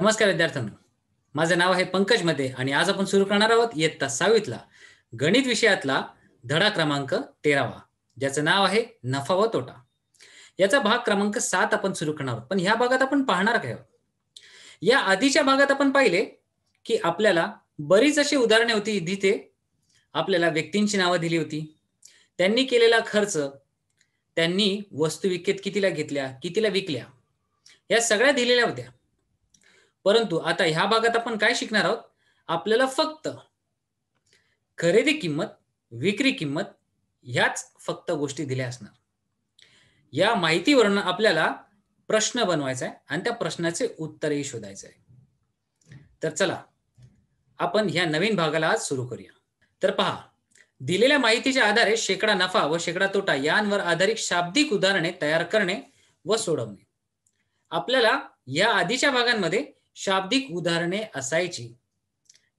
नमस्कार विद्यार्थ्यांनो, माझे नाव आहे पंकज मध्ये आणि आज आपण सुरू करणार आहोत इयत्ता 6वीतला गणित विषयातला धडा क्रमांक 13वा, ज्याचं नाव आहे नफा व तोटा. याचा भाग क्रमांक 7 आपण सुरू करणार आहोत. पण ह्या भागात आपण पाहणार काय आहोत? या आधीच्या भागात आपण पाहिले की आपल्याला बरीच अशी उदाहरणे होती जिथे आपल्याला व्यक्तींची नावं दिली होती, त्यांनी केलेला खर्च, त्यांनी वस्तू विकत कितीला घेतल्या, कितीला विकल्या, या सगळ्या दिलेल्या होत्या. परंतु आता ह्या भागात आपण काय शिकणार आहोत? आपल्याला फक्त खरेदी किंमत, विक्री किंमत ह्याच फक्त गोष्टी दिल्या असणार. या माहितीवरून आपल्याला प्रश्न बनवायचा आहे आणि त्या प्रश्नाचे उत्तरही शोधायचे आहे. तर चला आपण ह्या नवीन भागाला आज सुरू करूया. तर पहा, दिलेल्या माहितीच्या आधारे शेकडा नफा व शेकडा तोटा यांवर आधारित शाब्दिक उदाहरणे तयार करणे व सोडवणे. आपल्याला या आधीच्या भागांमध्ये शाब्दिक उदाहरणे असायची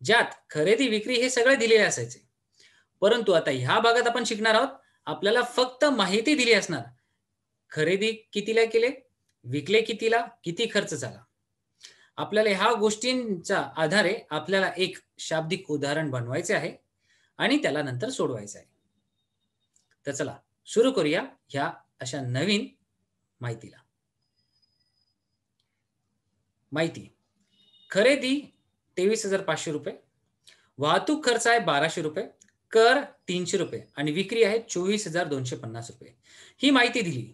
ज्यात खरेदी विक्री हे सगळे दिलेले असायचे. परंतु आता ह्या भागात आपण शिकणार आहोत, आपल्याला फक्त माहिती दिली असणार. खरेदी कितीला केले, विकले कितीला, किती खर्च झाला. आपल्याला ह्या गोष्टींच्या आधारे आपल्याला एक शाब्दिक उदाहरण बनवायचे आहे आणि त्याला नंतर सोडवायचं आहे. तर चला सुरू करूया ह्या अशा नवीन माहितीला. माहिती: खरेदी 23,500 रुपये, वाहतूक खर्च आहे 1200 रुपये, कर 300 रुपये आणि विक्री आहे 24,250 रुपये. ही माहिती दिली.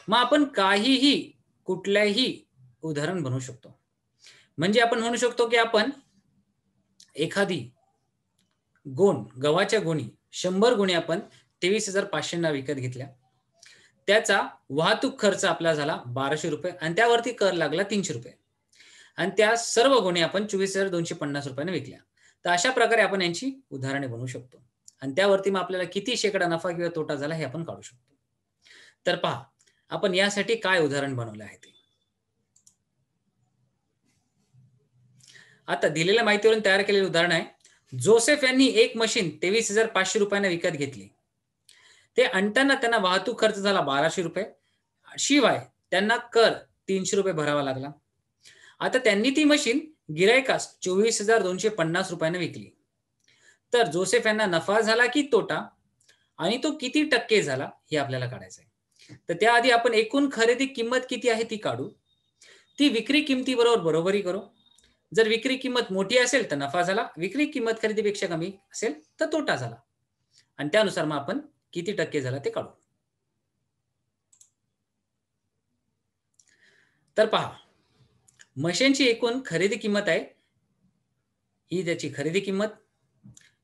मग आपण काहीही कुठल्याही उदाहरण बनवू शकतो. म्हणजे आपण म्हणू शकतो की आपण एखादी गव्हाच्या गोणी 100 गोणी आपण 23,500 ना विकत घेतल्या. त्याचा वाहतूक खर्च आपला झाला 1200 रुपये आणि त्यावरती कर लागला 300 रुपये आणि त्या सर्व गोणी आपण 24,250 रुपयाने विकल्या. तर अशा प्रकारे आपण यांची उदाहरणे बनवू शकतो आणि त्यावरती मग आपल्याला किती शेकडा नफा किंवा तोटा झाला हे आपण काढू शकतो. तर पहा, आपण यासाठी काय उदाहरण बनवले आहे ते. आता दिलेल्या माहितीवरून तयार केलेले उदाहरण आहे. जोसेफ यांनी एक मशीन 23,500 रुपयाने विकत घेतली. ते आणताना त्यांना वाहतूक खर्च झाला 1200 रुपये, शिवाय त्यांना कर 300 रुपये भरावा लागला. आता त्यांनी ती मशीन गिरायकास 24,250 रुपयाने विकली. तर जोसेफ यांना नफा झाला की तोटा आणि तो किती टक्के झाला हे आपल्याला काढायचं आहे. तर त्याआधी आपण एकूण खरेदी किंमत किती आहे ती काढू. ती विक्री किमतीबरोबर बरोबरी करू. जर विक्री किंमत मोठी असेल तर नफा झाला, विक्री किंमत खरेदीपेक्षा कमी असेल तर तोटा झाला आणि त्यानुसार मग आपण किती टक्के झाला ते काढू. तर पहा, मशीनची एकूण खरेदी किंमत आहे, ही त्याची खरेदी किंमत.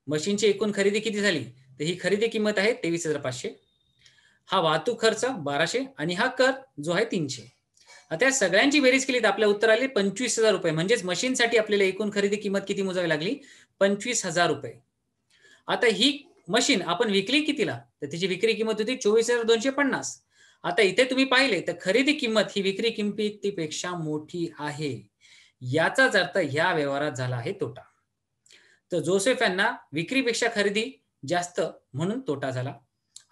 मशीनची एकूण खरेदी किती झाली तर ही खरेदी किंमत आहे 23,500. हा वाहतूक खर्च 1200 आणि हा कर जो आहे 300. आता या सगळ्यांची बेरीज केली तर आपल्या उत्तर आले 25,000 रुपये. म्हणजेच मशीनसाठी आपल्याला एकूण खरेदी किंमत किती मोजावी लागली? 25,000 रुपये. आता ही मशीन आपण विकली कितीला तर तिची विक्री किंमत होती 24,250. आता इथे तुम्ही पाहिले तर खरेदी किंमत ही विक्री किंमतीपेक्षा मोठी आहे. याचाच अर्थ ह्या व्यवहारात झाला आहे तोटा. तर जोसेफ यांना विक्रीपेक्षा खरेदी जास्त म्हणून तोटा झाला.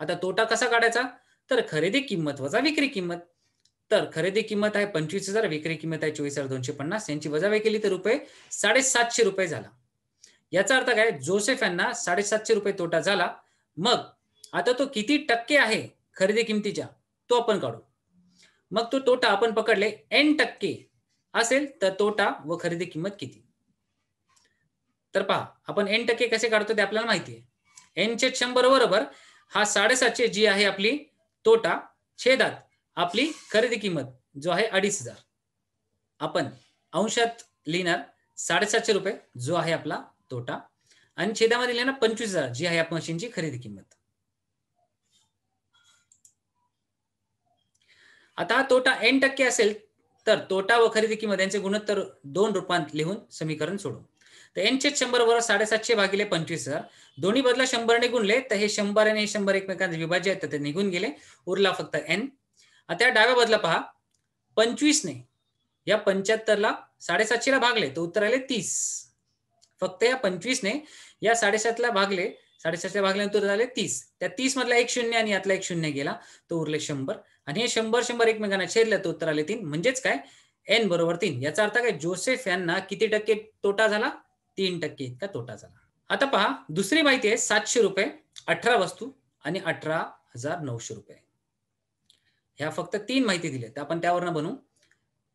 आता तोटा कसा काढायचा? तर खरेदी किंमत वजा विक्री किंमत. तर खरेदी किंमत आहे 25,000, विक्री किंमत आहे 24,250. यांची वजाबाकी केली तर रुपये 750 रुपये झाला. याचा अर्थ काय? जोसेफ यांना 750 रुपये तोटा झाला. मग आता तो किती टक्के आहे खरेदी किमतीच्या तो आपण काढू. मग तो तोटा आपण पकडले n टक्के असेल तर तोटा व खरेदी किंमत किती. तर पहा, आपण n टक्के कसे काढतो ते आपल्याला माहिती आहे. n/100 बरोबर हा 750 जी आहे आपली तोटा छेदात आपली खरेदी किंमत जो आहे 2,500. आपण अंशात लिहिणार 750 रुपये जो आहे आपला तोटा आणि छेदामध्ये लिहिणार 25,000 जी आहे आपल्या मशीनची खरेदी किंमत. आता हा तोटा n टक्के असेल तर तोटा व खरेदी किंमत यांचे गुणोत्तर 2 रूपांत लिहून समीकरण सोडू. तर n/100 बरोबर 750 भागिले 25,000. दोन्ही बदला 100 ने गुणले तर हे 100 आणि 100 एकमेकांचे विभाज्य आहेत तर ते निघून गेले, उरला फक्त n. आता डाव्या बाजूला पहा, 25 ने या 75 ला 750 ला भागले तर उत्तर आले 30. फक्त या 25 ने या 750 ला भागले, 750 ला भागल्यानंतर झाले 30. त्या 30 मधला एक शून्य आणि यातला एक शून्य गेला तो उरले 100 आणि हे 100 एकमेकांना छेदले तर उत्तर आले 3. म्हणजेच काय? एन बरोबर 3. याचा अर्थ काय, जोसेफ यांना किती टक्के तोटा झाला? 3% इतका तोटा झाला. आता पहा, दुसरी माहिती आहे 700 रुपये, 18 वस्तू आणि 18,900 रुपये. ह्या फक्त 3 माहिती दिल्या, तर आपण त्यावरनं बनवू.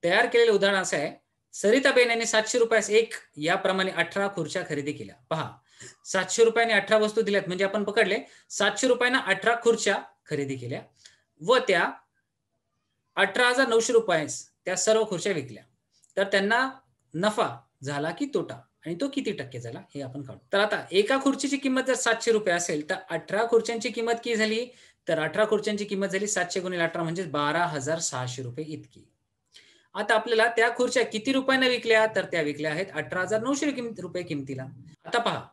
तयार केलेलं उदाहरण असं आहे, सरिताबेन यांनी 700 रुपयास एक याप्रमाणे 18 खुर्च्या खरेदी केल्या. पहा, 700 रुपयाने 18 वस्तू दिल्यात, म्हणजे आपण पकडले 700 रुपयांना 18 खुर्च्या खरेदी केल्या व त्या 18,900 रुपयास त्या सर्व खुर्च्या विकल्या. तर त्यांना नफा झाला की तोटा, आणि तो किती टक्के झाला हे आपण काढू. तर आता एका खुर्चीची किंमत जर 700 रुपये असेल, तर 18 खुर्च्यांची किंमत किती झाली? तर 18 खुर्च्यांची किंमत झाली 700 गुणिले 18 म्हणजे 12,600 रुपये इतकी. आता आपल्याला त्या खुर्च्या किती रुपयाने विकल्या? तर त्या विकल्या आहेत 18,900 रुपये किमतीला. आता पहा,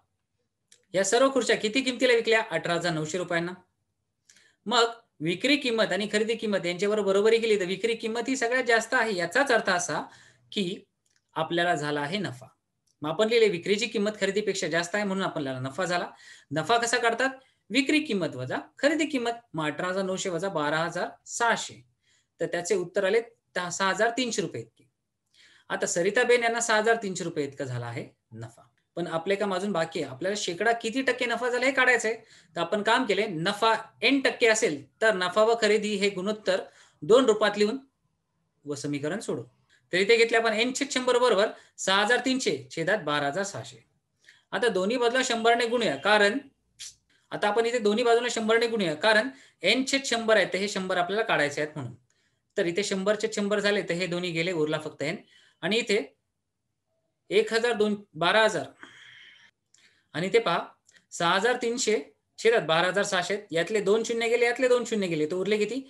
या सर्व खुर्च्या किती किमतीला विकल्या? 18,900 रुपयांना. मग विक्री किंमत आणि खरेदी किंमत यांच्यावर बरोबरी केली तर विक्री किंमत ही सगळ्यात जास्त आहे. याचाच अर्थ असा की आपल्याला झाला आहे नफा. मग आपण लिहिले विक्रीची किंमत खरेदीपेक्षा जास्त आहे म्हणून आपल्याला नफा झाला. नफा कसा काढतात? विक्री किंमत वजा खरेदी किंमत. मग 18,900 वजा 12,600, तर त्याचे उत्तर आले 6,300 रुपये इतके. आता सरिताबेन यांना 6,300 रुपये इतका झाला आहे नफा. पण आपले काम अजून बाकी आहे. आपल्याला शेकडा किती टक्के नफा झाला हे काढायचं आहे. तर आपण काम केले, नफा n% असेल तर नफा व खरेदी हे गुणोत्तर 2 रूपात लिहून व समीकरण सोडवू. तर इथे घेतले आपण n/100 बरोबर 6,300 छेदात 12,600. आता दोन्ही बाजूला 100 ने गुणूया, कारण आता आपण इथे दोन्ही बाजूला 100 ने गुणूया, कारण n/100 आहे, तर हे 100 आपल्याला काढायचे आहेत म्हणून. तर इथे 100/100 झाले, तर हे दोन्ही गेले, उरला फक्त n. आणि इथे 12,000 आणि इथे पहा 6,300 छेदात 12,600, यातले 2 शून्य गेले, यातले 2 शून्य गेले, तर उरले किती?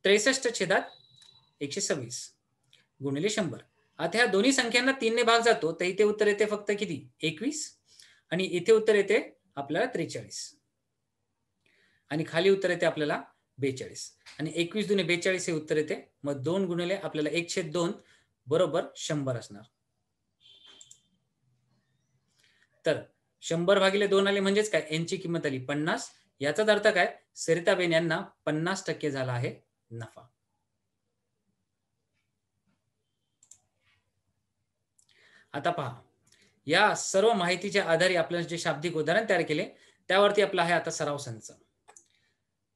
63 छेदात 126 गुणिले 100. आता ह्या दोन्ही संख्यांना 3 ने भाग जातो, तर इथे उत्तर येते फक्त किती? 21, आणि इथे उत्तर येते आपल्याला 43, आणि खाली उत्तर येते आपल्याला 42, आणि 21 दुने 42 हे उत्तर येते. मग 2 गुणिले आपल्याला 1/2 बरोबर 100 असणार. तर 100 भागिले 2 आले म्हणजेच काय? n ची किंमत आली 50. याचाच अर्थ काय? सरिताबेन यांना 50% झाला आहे नफा. आता पहा, या सर्व माहितीच्या आधारे आपण जे शाब्दिक उदाहरण तयार केले त्यावरती आपला आहे आता सराव संच.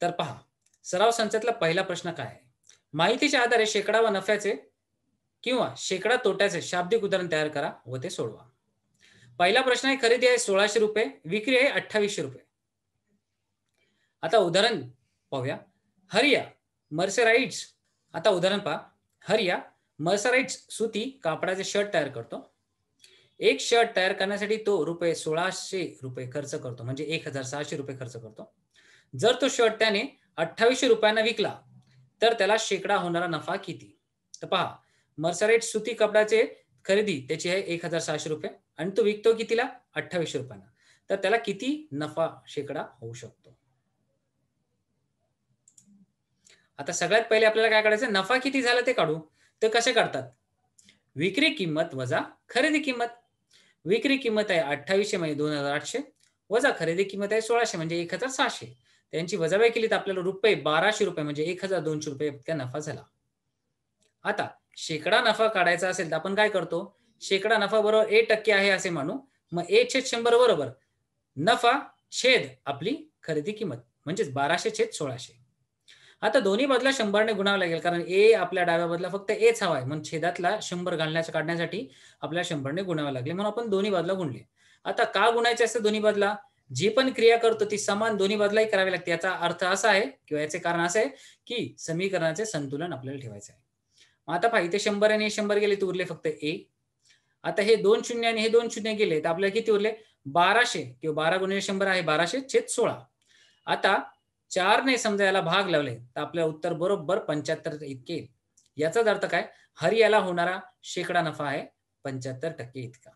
तर पहा, सराव संचातला पहिला प्रश्न काय आहे? माहितीच्या आधारे शेकडा व नफ्याचे किंवा शेकडा तोट्याचे शाब्दिक उदाहरण तयार करा व ते सोडवा. पहिला प्रश्न आहे, खरेदी आहे 1,600 रुपये, विक्री आहे 2800 रुपये. आता उदाहरण पाहूया. हरिया मर्सराइड्स. आता उदाहरण पहा, हरिया मर्सराइड्स सुती कापडाचे शर्ट तयार करतो. एक शर्ट तयार करण्यासाठी तो रुपये 1,600 रुपये खर्च करतो, म्हणजे 1,600 रुपये खर्च करतो. जर तो शर्ट त्याने 2800 रुपयांना विकला तर त्याला शेकडा होणारा नफा किती? तर पहा, मर्सराइड्स सुती कपड्याचे खरेदी त्याची आहे 1,600 रुपये आणि तो विकतो कितीला? 2800 रुपयांना. तर त्याला किती नफा शेकडा होऊ शकतो? आता सगळ्यात पहिले आपल्याला काय काढायचं? नफा किती झाला ते काढू. तर कसे काढतात? विक्री किंमत वजा खरेदी किंमत. विक्री किंमत आहे 2800 म्हणजे 2,800 वजा खरेदी किंमत आहे 1,600 म्हणजे 1,600. त्यांची वजाबाकी केली तर आपल्याला रुपये 1,200 रुपये म्हणजे 1,200 रुपये इतका नफा झाला. आता शेकडा नफा काढायचा असेल तर आपण काय करतो? शेकडा नफा बरोबर 1% आहे असे मानू. मग 1/100 बरोबर नफा छेद आपली खरेदी किंमत, म्हणजेच 1200/1,600. आता दोन्ही बाजूला 100 ने गुणावं लागेल, कारण ए आपल्या डाव्या बाजूला फक्त एच हवा आहे, म्हणून छेदातला 100 काढण्यासाठी आपल्याला 100 ने गुणावे लागले, म्हणून आपण दोन्ही बाजूला गुणले. आता का गुणायचे असते दोन्ही बाजूला? जी पण क्रिया करतो ती समान दोन्ही बाजूलाही करावी लागते. याचा अर्थ असा आहे किंवा याचे कारण असं आहे की समीकरणाचे संतुलन आपल्याला ठेवायचं आहे. आता पहा, इथे 100 आणि 100 गेले तर उरले फक्त ए. आता हे 2 शून्य आणि हे 2 शून्य गेले तर आपल्याला किती उरले? 1200 किंवा 12 गुणिले 100 आहे 1200/16. आता 4 ने समजा याला भाग लावले तर आपलं उत्तर बरोबर 75 इतके येईल. याचाच अर्थ काय? हरियाला होणारा शेकडा नफा आहे 75% इतका.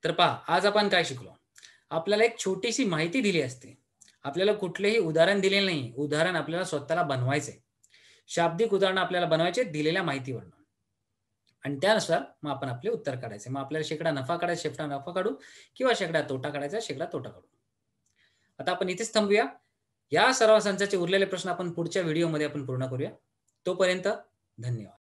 तर पहा, आज आपण काय शिकलो? आपल्याला एक छोटीशी माहिती दिली असते, आपल्याला कुठलेही उदाहरण दिलेले नाही, उदाहरण आपल्याला स्वतःला बनवायचे. शाब्दिक उदाहरण आपल्याला बनवायचे दिलेल्या माहितीवरून, आणि त्यानुसार मग आपण आपले उत्तर काढायचे. मग आपल्याला शेकडा नफा काढायचा, शेकडा नफा काढू, किंवा शेकडा तोटा काढायचा, शेकडा तोटा काढू. आता आपण इथेच थांबूया. या सराव संचाचे उरलेले प्रश्न आपण पुढच्या व्हिडिओमध्ये आपण पूर्ण करूया. तोपर्यंत धन्यवाद.